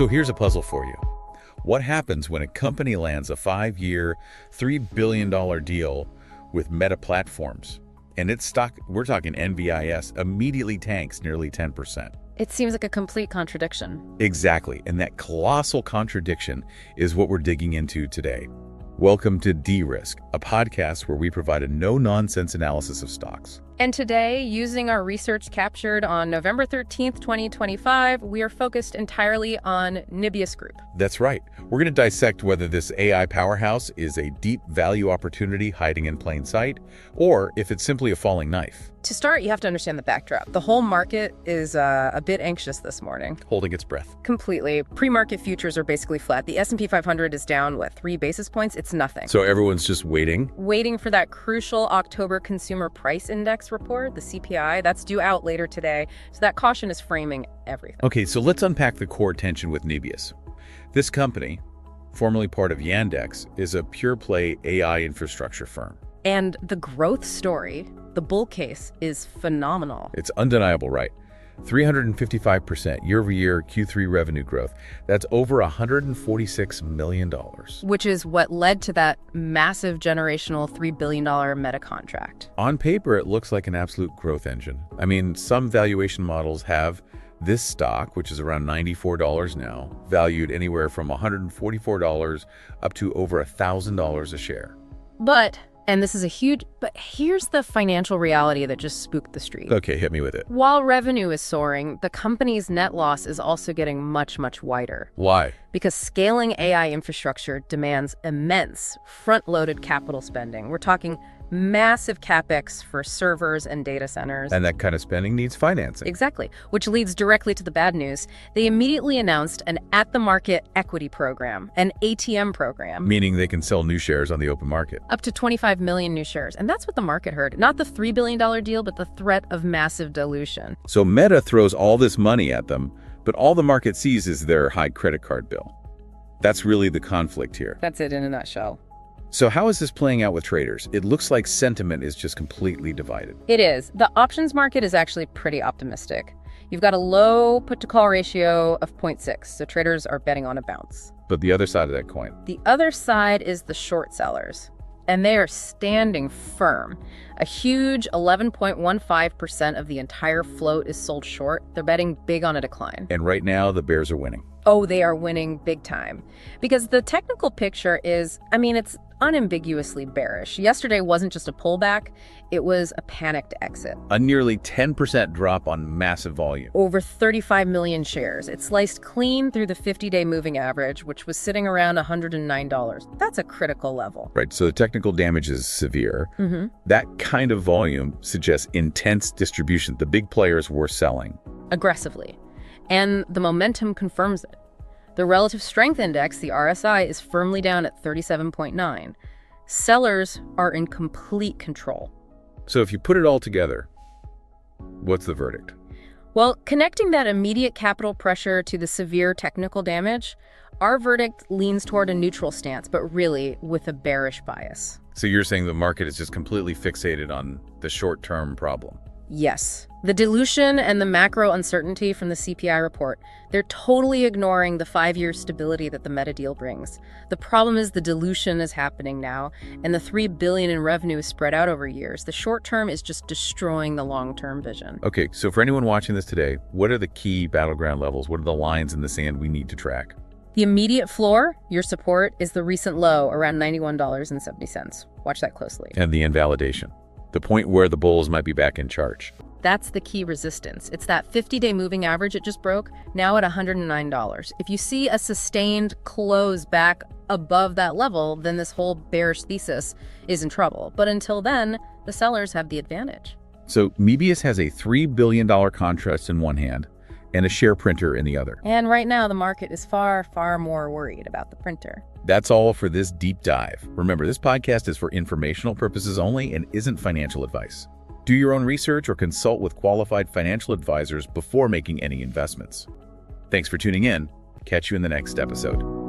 So here's a puzzle for you. What happens when a company lands a 5-year, $3 billion deal with Meta Platforms, and its stock, we're talking NBIS, immediately tanks nearly 10%? It seems like a complete contradiction. Exactly, and that colossal contradiction is what we're digging into today. Welcome to D-Risk, a podcast where we provide a no-nonsense analysis of stocks. And today, using our research captured on November 13th, 2025, we are focused entirely on Nebius Group. That's right. We're going to dissect whether this AI powerhouse is a deep value opportunity hiding in plain sight, or if it's simply a falling knife. To start, you have to understand the backdrop. The whole market is a bit anxious this morning. Holding its breath. Completely. Pre-market futures are basically flat. The S&P 500 is down, 3 basis points? It's nothing. So everyone's just waiting? Waiting for that crucial October Consumer Price Index report, the CPI. That's due out later today. So that caution is framing everything. Okay, so let's unpack the core tension with Nebius. This company, formerly part of Yandex, is a pure-play AI infrastructure firm. And the growth story, the bull case, is phenomenal. It's undeniable, right? 355% year-over-year Q3 revenue growth. That's over $146 million. Which is what led to that massive generational $3 billion Meta contract. On paper, it looks like an absolute growth engine. I mean, some valuation models have this stock, which is around $94 now, valued anywhere from $144 up to over $1,000 a share. And this is but here's the financial reality that just spooked the street. Okay, hit me with it. While revenue is soaring, the company's net loss is also getting much, much wider. Why? Because scaling AI infrastructure demands immense front-loaded capital spending. We're talking massive capex for servers and data centers. And that kind of spending needs financing. Exactly, which leads directly to the bad news. They immediately announced an at-the-market equity program, an ATM program. Meaning they can sell new shares on the open market. Up to 25 million new shares. And that's what the market heard. Not the $3 billion deal, but the threat of massive dilution. So Meta throws all this money at them, but all the market sees is their high credit card bill. That's really the conflict here. That's it in a nutshell. So how is this playing out with traders? It looks like sentiment is just completely divided. It is. The options market is actually pretty optimistic. You've got a low put-to-call ratio of 0.6, so traders are betting on a bounce. But the other side of that coin? The other side is the short sellers, and they are standing firm. A huge 11.15% of the entire float is sold short. They're betting big on a decline. And right now, the bears are winning. Oh, they are winning big time. Because the technical picture is, it's unambiguously bearish. Yesterday wasn't just a pullback, it was a panicked exit. A nearly 10% drop on massive volume. Over 35 million shares. It sliced clean through the 50-day moving average, which was sitting around $109. That's a critical level. Right, so the technical damage is severe. That kind of volume suggests intense distribution. The big players were selling aggressively. And the momentum confirms it. The relative strength index, the RSI, is firmly down at 37.9. Sellers are in complete control. So if you put it all together, what's the verdict? Well, connecting that immediate capital pressure to the severe technical damage, our verdict leans toward a neutral stance, but really with a bearish bias. So you're saying the market is just completely fixated on the short-term problem? Yes. The dilution and the macro uncertainty from the CPI report, they're totally ignoring the 5-year stability that the Meta deal brings. The problem is the dilution is happening now, and the $3 billion in revenue is spread out over years. The short term is just destroying the long-term vision. Okay, so for anyone watching this today, what are the key battleground levels? What are the lines in the sand we need to track? The immediate floor, your support, is the recent low around $91.70. Watch that closely. And the invalidation, the point where the bulls might be back in charge. That's the key resistance. It's that 50-day moving average it just broke, now at $109. If you see a sustained close back above that level, then this whole bearish thesis is in trouble. But until then, the sellers have the advantage. So Nebius has a $3 billion contract in one hand and a share printer in the other. And right now, the market is far, far more worried about the printer. That's all for this deep dive. Remember, this podcast is for informational purposes only and isn't financial advice. Do your own research or consult with qualified financial advisors before making any investments. Thanks for tuning in. Catch you in the next episode.